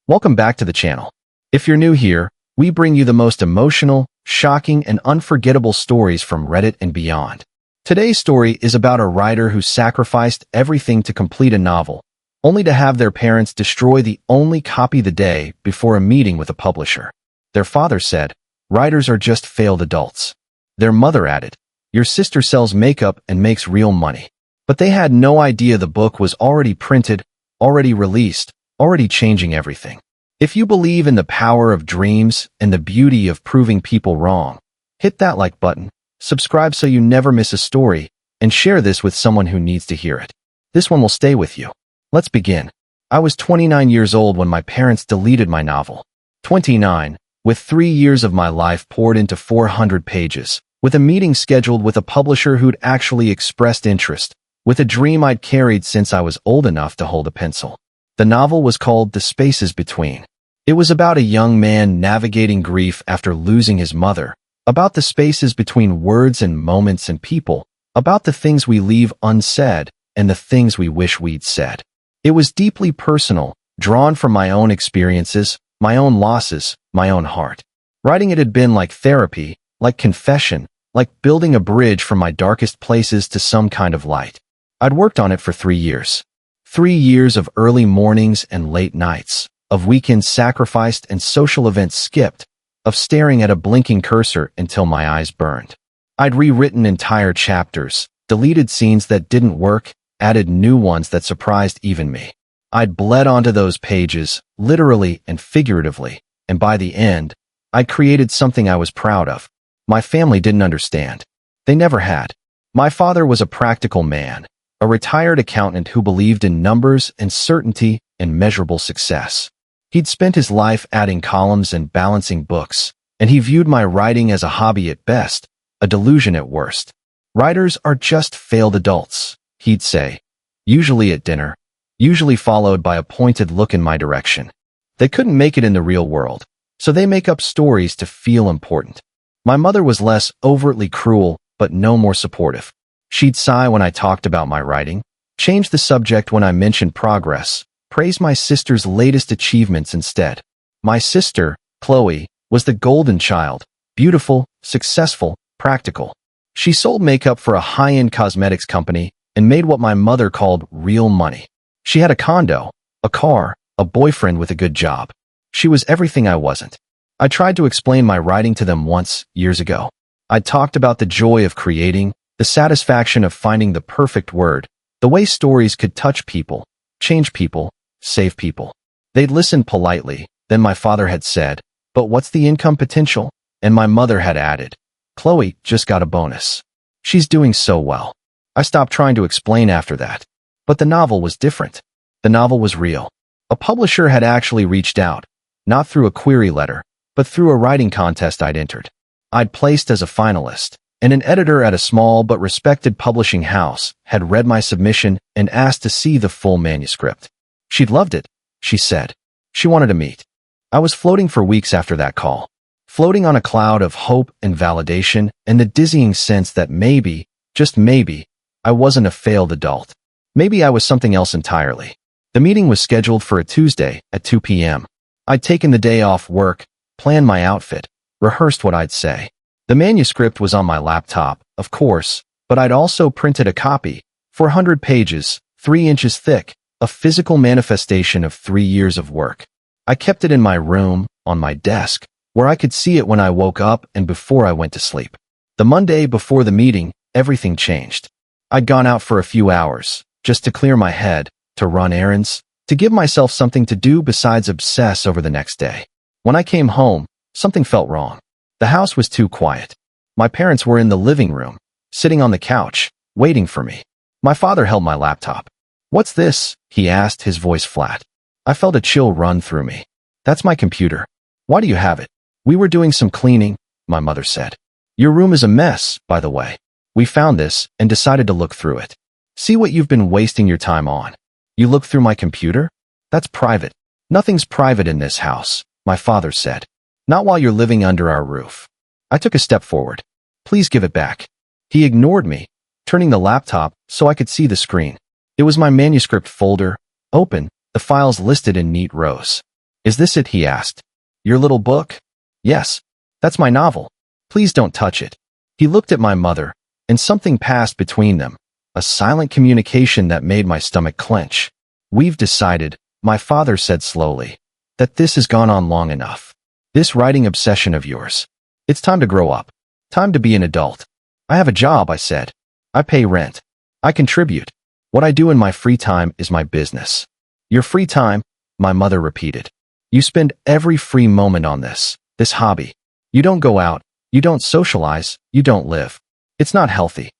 Welcome back to the channel. If you're new here, we bring you the most emotional, shocking, and unforgettable stories from Reddit and beyond. Today's story is about a writer who sacrificed everything to complete a novel, only to have their parents destroy the only copy the day before a meeting with a publisher. Their father said, "Writers are just failed adults." Their mother added, "Your sister sells makeup and makes real money." But they had no idea the book was already printed, already released, already changing everything. If you believe in the power of dreams and the beauty of proving people wrong, hit that like button, subscribe so you never miss a story, and share this with someone who needs to hear it. This one will stay with you. Let's begin. I was 29 years old when my parents deleted my novel. 29, with 3 years of my life poured into 400 pages, with a meeting scheduled with a publisher who'd actually expressed interest, with a dream I'd carried since I was old enough to hold a pencil. The novel was called The Spaces Between. It was about a young man navigating grief after losing his mother, about the spaces between words and moments and people, about the things we leave unsaid and the things we wish we'd said. It was deeply personal, drawn from my own experiences, my own losses, my own heart. Writing it had been like therapy, like confession, like building a bridge from my darkest places to some kind of light. I'd worked on it for 3 years. 3 years of early mornings and late nights, of weekends sacrificed and social events skipped, of staring at a blinking cursor until my eyes burned. I'd rewritten entire chapters, deleted scenes that didn't work, added new ones that surprised even me. I'd bled onto those pages, literally and figuratively, and by the end, I'd created something I was proud of. My family didn't understand. They never had. My father was a practical man, a retired accountant who believed in numbers and certainty and measurable success. He'd spent his life adding columns and balancing books, and he viewed my writing as a hobby at best, a delusion at worst. "Writers are just failed adults," he'd say, usually at dinner, usually followed by a pointed look in my direction. "They couldn't make it in the real world, so they make up stories to feel important." My mother was less overtly cruel, but no more supportive. She'd sigh when I talked about my writing, change the subject when I mentioned progress, praise my sister's latest achievements instead. My sister, Chloe, was the golden child, beautiful, successful, practical. She sold makeup for a high-end cosmetics company and made what my mother called real money. She had a condo, a car, a boyfriend with a good job. She was everything I wasn't. I tried to explain my writing to them once, years ago. I talked about the joy of creating, the satisfaction of finding the perfect word, the way stories could touch people, change people, save people. They'd listened politely, then my father had said, "But what's the income potential?" And my mother had added, "Chloe just got a bonus. She's doing so well." I stopped trying to explain after that. But the novel was different. The novel was real. A publisher had actually reached out, not through a query letter, but through a writing contest I'd entered. I'd placed as a finalist, and an editor at a small but respected publishing house had read my submission and asked to see the full manuscript. She'd loved it, she said. She wanted to meet. I was floating for weeks after that call, floating on a cloud of hope and validation and the dizzying sense that maybe, just maybe, I wasn't a failed adult. Maybe I was something else entirely. The meeting was scheduled for a Tuesday at 2 p.m. I'd taken the day off work, planned my outfit, rehearsed what I'd say. The manuscript was on my laptop, of course, but I'd also printed a copy, 400 pages, 3 inches thick, a physical manifestation of 3 years of work. I kept it in my room, on my desk, where I could see it when I woke up and before I went to sleep. The Monday before the meeting, everything changed. I'd gone out for a few hours, just to clear my head, to run errands, to give myself something to do besides obsess over the next day. When I came home, something felt wrong. The house was too quiet. My parents were in the living room, sitting on the couch, waiting for me. My father held my laptop. "What's this?" he asked, his voice flat. I felt a chill run through me. "That's my computer." "Why do you have it?" "We were doing some cleaning," my mother said. "Your room is a mess, by the way. We found this and decided to look through it. See what you've been wasting your time on." "You looked through my computer?" "That's private." "Nothing's private in this house," my father said. "Not while you're living under our roof." I took a step forward. "Please give it back." He ignored me, turning the laptop so I could see the screen. It was my manuscript folder, open, the files listed in neat rows. Is this it? He asked. Your little book? Yes. That's my novel. Please don't touch it. He looked at my mother, and something passed between them, a silent communication that made my stomach clench. We've decided, my father said slowly, that this has gone on long enough. This writing obsession of yours. It's time to grow up. Time to be an adult. I have a job, I said. I pay rent. I contribute. What I do in my free time is my business. Your free time? My mother repeated. You spend every free moment on this hobby. You don't go out, you don't socialize, you don't live. It's not healthy.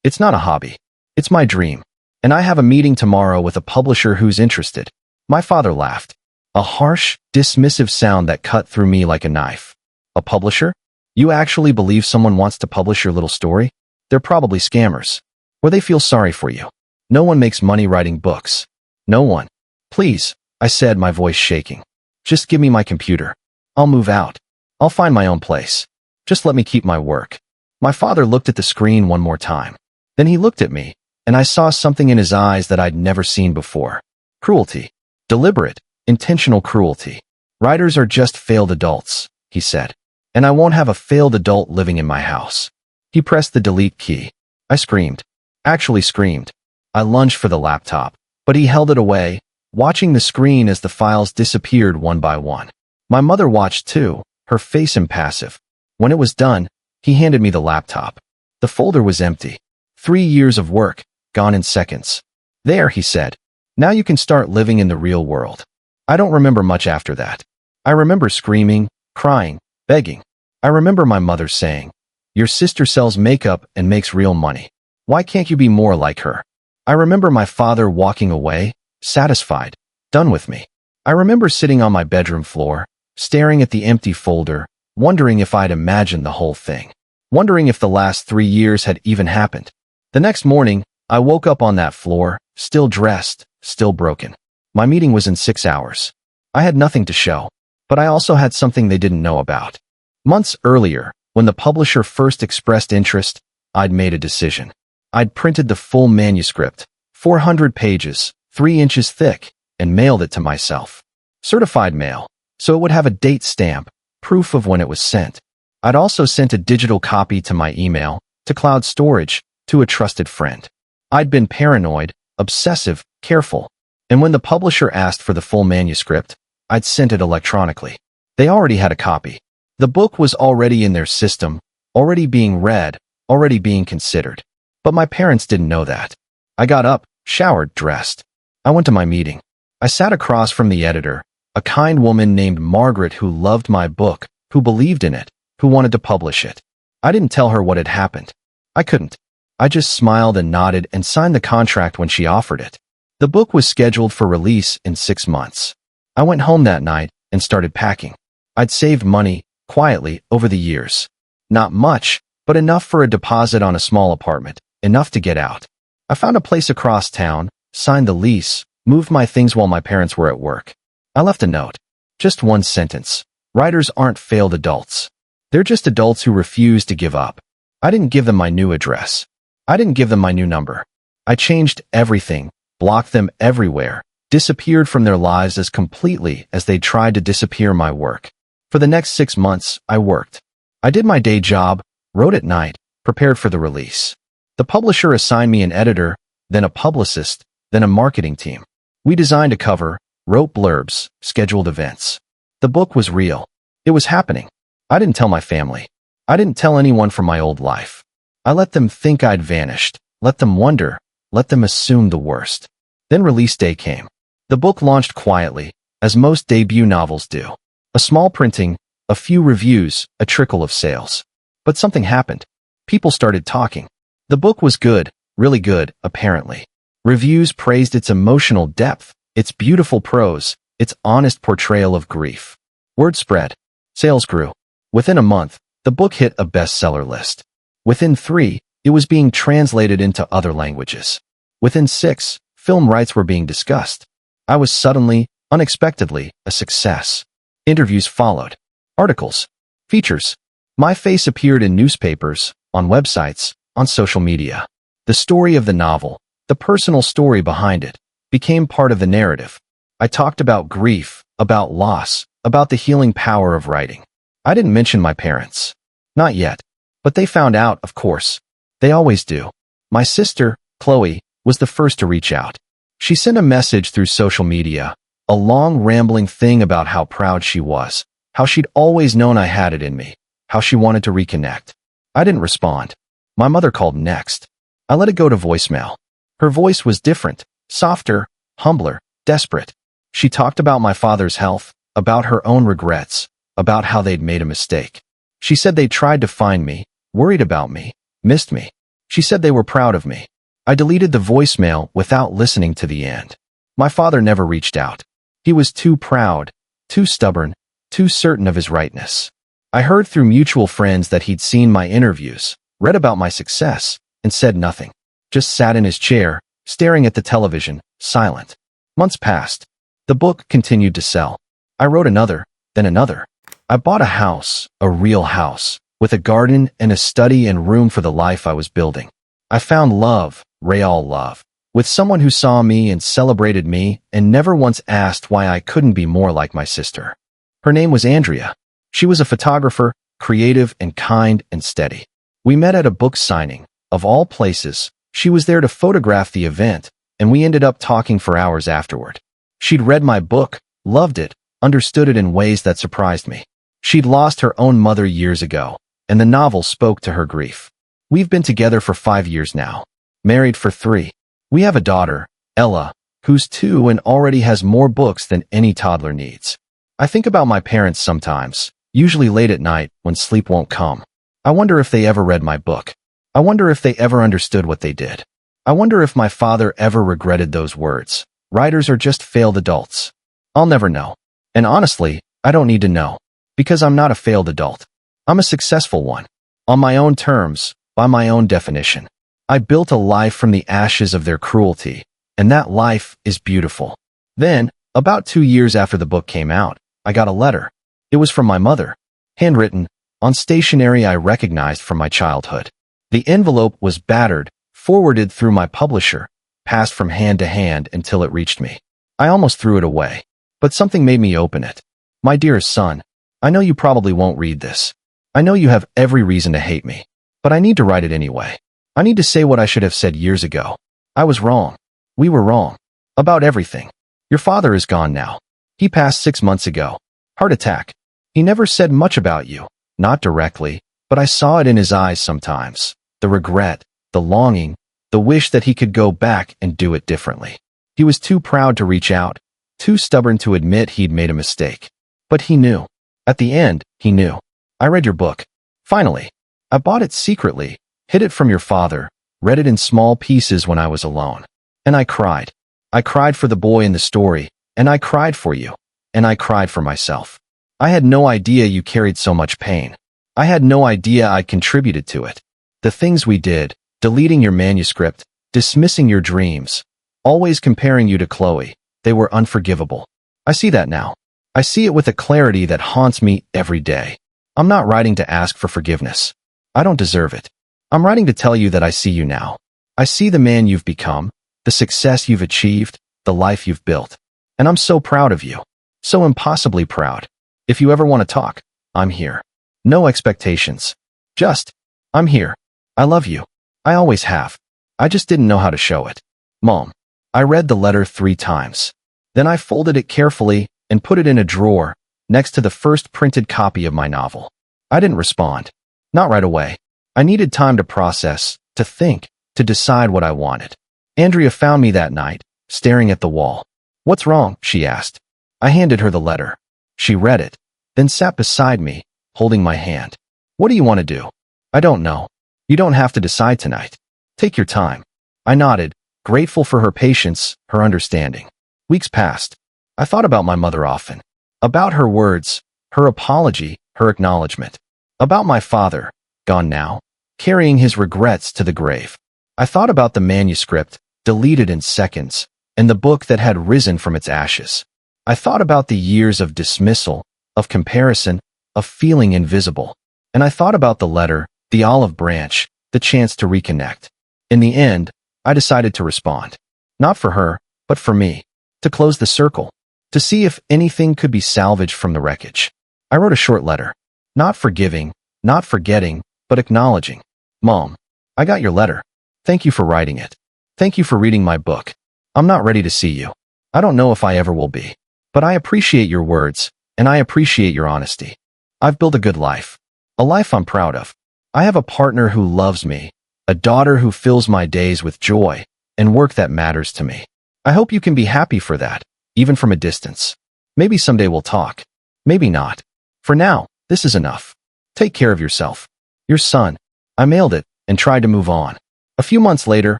It's not a hobby. It's my dream. And I have a meeting tomorrow with a publisher who's interested. My father laughed. A harsh, dismissive sound that cut through me like a knife. A publisher? You actually believe someone wants to publish your little story? They're probably scammers. Or they feel sorry for you. No one makes money writing books. No one. Please, I said, my voice shaking. Just give me my computer. I'll move out. I'll find my own place. Just let me keep my work. My father looked at the screen one more time. Then he looked at me, and I saw something in his eyes that I'd never seen before. Cruelty. Deliberate, intentional cruelty. Writers are just failed adults, he said. And I won't have a failed adult living in my house. He pressed the delete key. I screamed. Actually screamed. I lunged for the laptop, but he held it away, watching the screen as the files disappeared one by one. My mother watched too, her face impassive. When it was done, he handed me the laptop. The folder was empty. 3 years of work, gone in seconds. There, he said. Now you can start living in the real world. I don't remember much after that. I remember screaming, crying, begging. I remember my mother saying, your sister sells makeup and makes real money. Why can't you be more like her? I remember my father walking away, satisfied, done with me. I remember sitting on my bedroom floor, staring at the empty folder, wondering if I'd imagined the whole thing. Wondering if the last 3 years had even happened. The next morning, I woke up on that floor, still dressed, still broken. My meeting was in 6 hours. I had nothing to show, but I also had something they didn't know about. Months earlier, when the publisher first expressed interest, I'd made a decision. I'd printed the full manuscript, 400 pages, 3 inches thick, and mailed it to myself. Certified mail, so it would have a date stamp, proof of when it was sent. I'd also sent a digital copy to my email, to cloud storage, to a trusted friend. I'd been paranoid, obsessive, careful. And when the publisher asked for the full manuscript, I'd sent it electronically. They already had a copy. The book was already in their system, already being read, already being considered. But my parents didn't know that. I got up, showered, dressed. I went to my meeting. I sat across from the editor, a kind woman named Margaret who loved my book, who believed in it, who wanted to publish it. I didn't tell her what had happened. I couldn't. I just smiled and nodded and signed the contract when she offered it. The book was scheduled for release in 6 months. I went home that night and started packing. I'd saved money, quietly, over the years. Not much, but enough for a deposit on a small apartment, enough to get out. I found a place across town, signed the lease, moved my things while my parents were at work. I left a note. Just one sentence. Writers aren't failed adults. They're just adults who refuse to give up. I didn't give them my new address. I didn't give them my new number. I changed everything, blocked them everywhere, disappeared from their lives as completely as they tried to disappear my work. For the next 6 months, I worked. I did my day job, wrote at night, prepared for the release. The publisher assigned me an editor, then a publicist, then a marketing team. We designed a cover, wrote blurbs, scheduled events. The book was real. It was happening. I didn't tell my family. I didn't tell anyone from my old life. I let them think I'd vanished, let them wonder, let them assume the worst. Then release day came. The book launched quietly, as most debut novels do. A small printing, a few reviews, a trickle of sales. But something happened. People started talking. The book was good, really good, apparently. Reviews praised its emotional depth, its beautiful prose, its honest portrayal of grief. Word spread. Sales grew. Within a month, the book hit a bestseller list. Within 3, it was being translated into other languages. Within 6, film rights were being discussed. I was suddenly, unexpectedly, a success. Interviews followed. Articles. Features. My face appeared in newspapers, on websites, on social media. The story of the novel, the personal story behind it, became part of the narrative. I talked about grief, about loss, about the healing power of writing. I didn't mention my parents. Not yet. But they found out, of course. They always do. My sister, Chloe, was the first to reach out. She sent a message through social media, a long rambling thing about how proud she was, how she'd always known I had it in me, how she wanted to reconnect. I didn't respond. My mother called next. I let it go to voicemail. Her voice was different, softer, humbler, desperate. She talked about my father's health, about her own regrets, about how they'd made a mistake. She said they'd tried to find me, worried about me, missed me. She said they were proud of me. I deleted the voicemail without listening to the end. My father never reached out. He was too proud, too stubborn, too certain of his rightness. I heard through mutual friends that he'd seen my interviews, read about my success, and said nothing. Just sat in his chair, staring at the television, silent. Months passed. The book continued to sell. I wrote another, then another. I bought a house, a real house, with a garden and a study and room for the life I was building. I found love, real love, with someone who saw me and celebrated me and never once asked why I couldn't be more like my sister. Her name was Andrea. She was a photographer, creative and kind and steady. We met at a book signing. Of all places, she was there to photograph the event, and we ended up talking for hours afterward. She'd read my book, loved it, understood it in ways that surprised me. She'd lost her own mother years ago, and the novel spoke to her grief. We've been together for 5 years now, married for 3. We have a daughter, Ella, who's 2 and already has more books than any toddler needs. I think about my parents sometimes, usually late at night when sleep won't come. I wonder if they ever read my book. I wonder if they ever understood what they did. I wonder if my father ever regretted those words. Writers are just failed adults. I'll never know. And honestly, I don't need to know. Because I'm not a failed adult. I'm a successful one. On my own terms, by my own definition. I built a life from the ashes of their cruelty, and that life is beautiful. Then, about 2 years after the book came out, I got a letter. It was from my mother, handwritten, on stationery I recognized from my childhood. The envelope was battered, forwarded through my publisher, passed from hand to hand until it reached me. I almost threw it away, but something made me open it. My dearest son, I know you probably won't read this. I know you have every reason to hate me, but I need to write it anyway. I need to say what I should have said years ago. I was wrong. We were wrong. About everything. Your father is gone now. He passed 6 months ago. Heart attack. He never said much about you, not directly, but I saw it in his eyes sometimes. The regret, the longing, the wish that he could go back and do it differently. He was too proud to reach out, too stubborn to admit he'd made a mistake. But he knew. At the end, he knew. I read your book. Finally. I bought it secretly, hid it from your father, read it in small pieces when I was alone. And I cried. I cried for the boy in the story, and I cried for you, and I cried for myself. I had no idea you carried so much pain. I had no idea I contributed to it. The things we did, deleting your manuscript, dismissing your dreams, always comparing you to Chloe, they were unforgivable. I see that now. I see it with a clarity that haunts me every day. I'm not writing to ask for forgiveness. I don't deserve it. I'm writing to tell you that I see you now. I see the man you've become, the success you've achieved, the life you've built. And I'm so proud of you. So impossibly proud. If you ever want to talk, I'm here. No expectations. Just, I'm here. I love you. I always have. I just didn't know how to show it. Mom. I read the letter 3 times. Then I folded it carefully and put it in a drawer next to the first printed copy of my novel. I didn't respond. Not right away. I needed time to process, to think, to decide what I wanted. Andrea found me that night, staring at the wall. What's wrong? She asked. I handed her the letter. She read it, then sat beside me, holding my hand. What do you want to do? I don't know. You don't have to decide tonight. Take your time. I nodded, grateful for her patience, her understanding. Weeks passed. I thought about my mother often. About her words, her apology, her acknowledgement. About my father, gone now, carrying his regrets to the grave. I thought about the manuscript, deleted in seconds, and the book that had risen from its ashes. I thought about the years of dismissal, of comparison, of feeling invisible. And I thought about the letter, the olive branch, the chance to reconnect. In the end, I decided to respond. Not for her, but for me. To close the circle. to see if anything could be salvaged from the wreckage. I wrote a short letter. Not forgiving, not forgetting, but acknowledging. Mom, I got your letter. Thank you for writing it. Thank you for reading my book. I'm not ready to see you. I don't know if I ever will be. But I appreciate your words, and I appreciate your honesty. I've built a good life. A life I'm proud of. I have a partner who loves me, a daughter who fills my days with joy, and work that matters to me. I hope you can be happy for that, even from a distance. Maybe someday we'll talk. Maybe not. For now, this is enough. Take care of yourself. Your son. I mailed it and tried to move on. A few months later,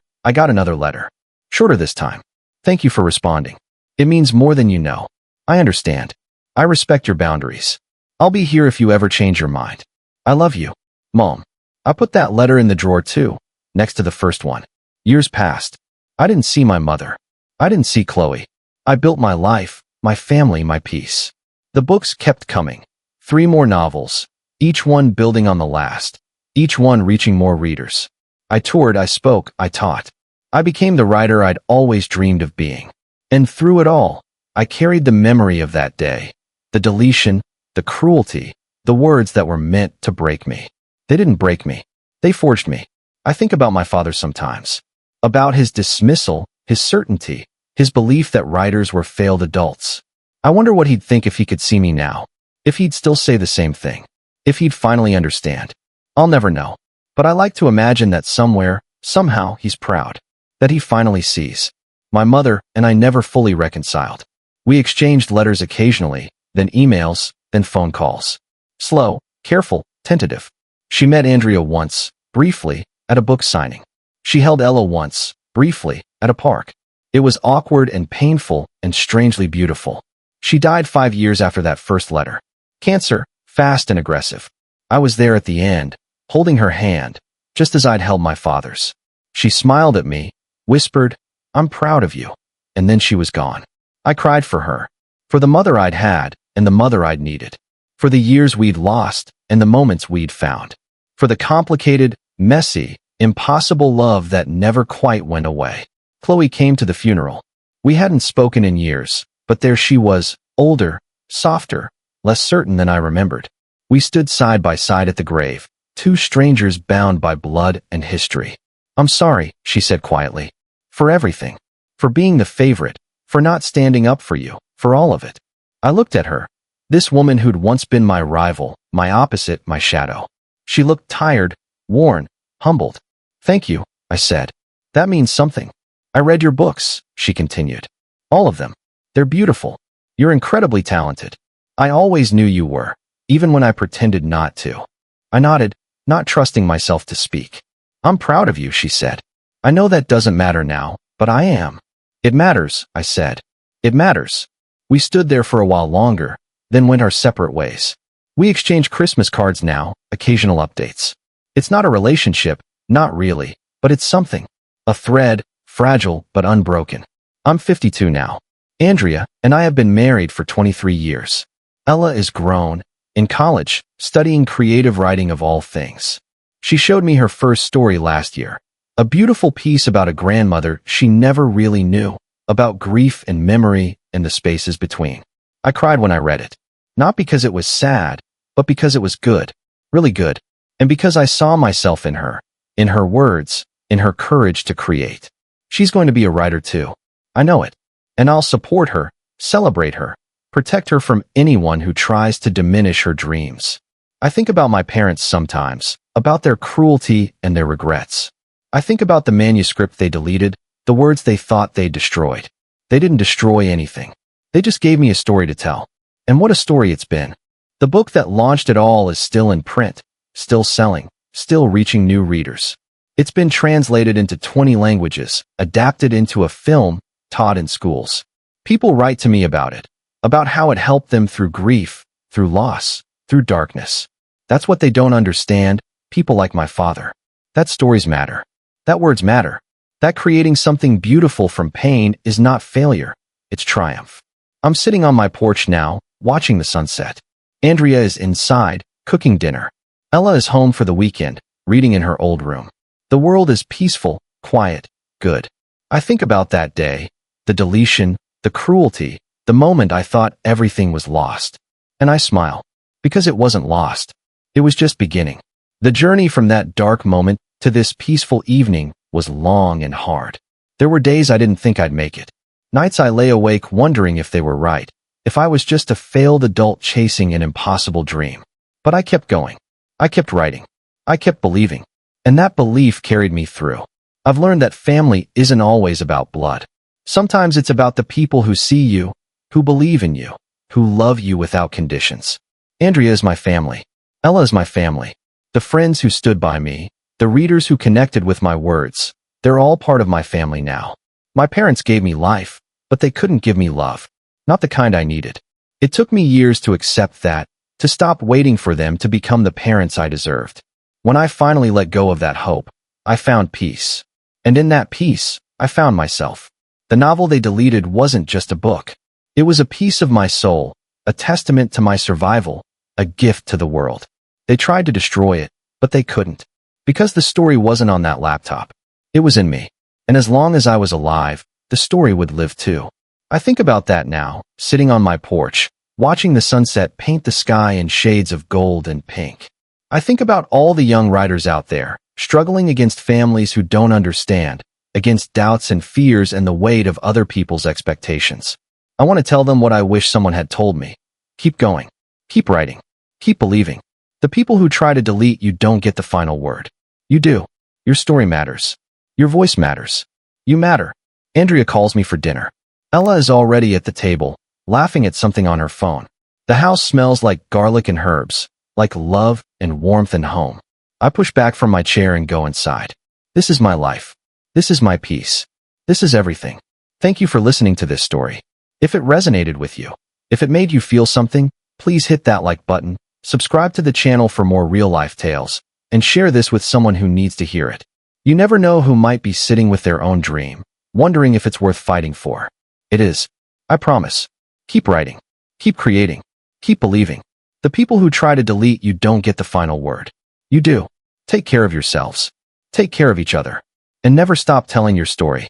I got another letter. Shorter this time. Thank you for responding. It means more than you know. I understand. I respect your boundaries. I'll be here if you ever change your mind. I love you, Mom. I put that letter in the drawer too, next to the first one. Years passed. I didn't see my mother. I didn't see Chloe. I built my life, my family, my peace. The books kept coming. 3 more novels, each one building on the last, each one reaching more readers. I toured, I spoke, I taught. I became the writer I'd always dreamed of being. And through it all, I carried the memory of that day, the deletion, the cruelty, the words that were meant to break me. They didn't break me. They forged me. I think about my father sometimes. About his dismissal, his certainty, his belief that writers were failed adults. I wonder what he'd think if he could see me now. If he'd still say the same thing. If he'd finally understand. I'll never know. But I like to imagine that somewhere, somehow, he's proud. That he finally sees. My mother and I never fully reconciled. We exchanged letters occasionally, then emails, then phone calls. Slow, careful, tentative. She met Andrea once, briefly, at a book signing. She held Ella once, briefly, at a park. It was awkward and painful and strangely beautiful. She died 5 years after that first letter. Cancer, fast and aggressive. I was there at the end, holding her hand, just as I'd held my father's. She smiled at me, whispered, "I'm proud of you." And then she was gone. I cried for her. For the mother I'd had and the mother I'd needed. For the years we'd lost and the moments we'd found. For the complicated, messy, impossible love that never quite went away. Chloe came to the funeral. We hadn't spoken in years, but there she was, older, softer, less certain than I remembered. We stood side by side at the grave, 2 strangers bound by blood and history. "I'm sorry," she said quietly. "For everything. For being the favorite. For not standing up for you. For all of it." I looked at her. This woman who'd once been my rival, my opposite, my shadow. She looked tired, worn, humbled. "Thank you," I said. "That means something." "I read your books," she continued. "All of them. They're beautiful. You're incredibly talented. I always knew you were, even when I pretended not to." I nodded, not trusting myself to speak. "I'm proud of you," she said. "I know that doesn't matter now, but I am." "It matters," I said. "It matters." We stood there for a while longer, then went our separate ways. We exchange Christmas cards now, occasional updates. It's not a relationship, not really, but it's something. A thread, fragile but unbroken. I'm 52 now. Andrea and I have been married for 23 years. Ella is grown, in college, studying creative writing of all things. She showed me her first story last year. A beautiful piece about a grandmother she never really knew, about grief and memory and the spaces between. I cried when I read it. Not because it was sad, but because it was good, really good, and because I saw myself in her words, in her courage to create. She's going to be a writer too. I know it. And I'll support her, celebrate her, protect her from anyone who tries to diminish her dreams. I think about my parents sometimes, about their cruelty and their regrets. I think about the manuscript they deleted, the words they thought they destroyed. They didn't destroy anything. They just gave me a story to tell. And what a story it's been. The book that launched it all is still in print, still selling, still reaching new readers. It's been translated into 20 languages, adapted into a film, taught in schools. People write to me about it, about how it helped them through grief, through loss, through darkness. That's what they don't understand, people like my father. That stories matter. That words matter. That creating something beautiful from pain is not failure, it's triumph. I'm sitting on my porch now, watching the sunset. Andrea is inside, cooking dinner. Ella is home for the weekend, reading in her old room. The world is peaceful, quiet, good. I think about that day, the deletion, the cruelty, The moment I thought everything was lost. And I smile. Because it wasn't lost. It was just beginning. The journey from that dark moment to this peaceful evening was long and hard. There were days I didn't think I'd make it. Nights I lay awake wondering if they were right, if I was just a failed adult chasing an impossible dream. But I kept going. I kept writing. I kept believing. And that belief carried me through. I've learned that family isn't always about blood. Sometimes it's about the people who see you, who believe in you, who love you without conditions. Andrea is my family. Ella is my family. The friends who stood by me, the readers who connected with my words, they're all part of my family now. My parents gave me life, but they couldn't give me love. Not the kind I needed. It took me years to accept that, to stop waiting for them to become the parents I deserved. When I finally let go of that hope, I found peace. And in that peace, I found myself. The novel they deleted wasn't just a book. It was a piece of my soul, a testament to my survival, a gift to the world. They tried to destroy it, but they couldn't. Because the story wasn't on that laptop. It was in me. And as long as I was alive, the story would live too. I think about that now, sitting on my porch, watching the sunset paint the sky in shades of gold and pink. I think about all the young writers out there, struggling against families who don't understand, against doubts and fears and the weight of other people's expectations. I want to tell them what I wish someone had told me. Keep going. Keep writing. Keep believing. The people who try to delete you don't get the final word. You do. Your story matters. Your voice matters. You matter. Andrea calls me for dinner. Ella is already at the table, laughing at something on her phone. The house smells like garlic and herbs, like love and warmth and home. I push back from my chair and go inside. This is my life. This is my peace. This is everything. Thank you for listening to this story. If it resonated with you, if it made you feel something, please hit that like button, subscribe to the channel for more real-life tales, and share this with someone who needs to hear it. You never know who might be sitting with their own dream, wondering if it's worth fighting for. It is. I promise. Keep writing. Keep creating. Keep believing. The people who try to delete you don't get the final word. You do. Take care of yourselves. Take care of each other. And never stop telling your story.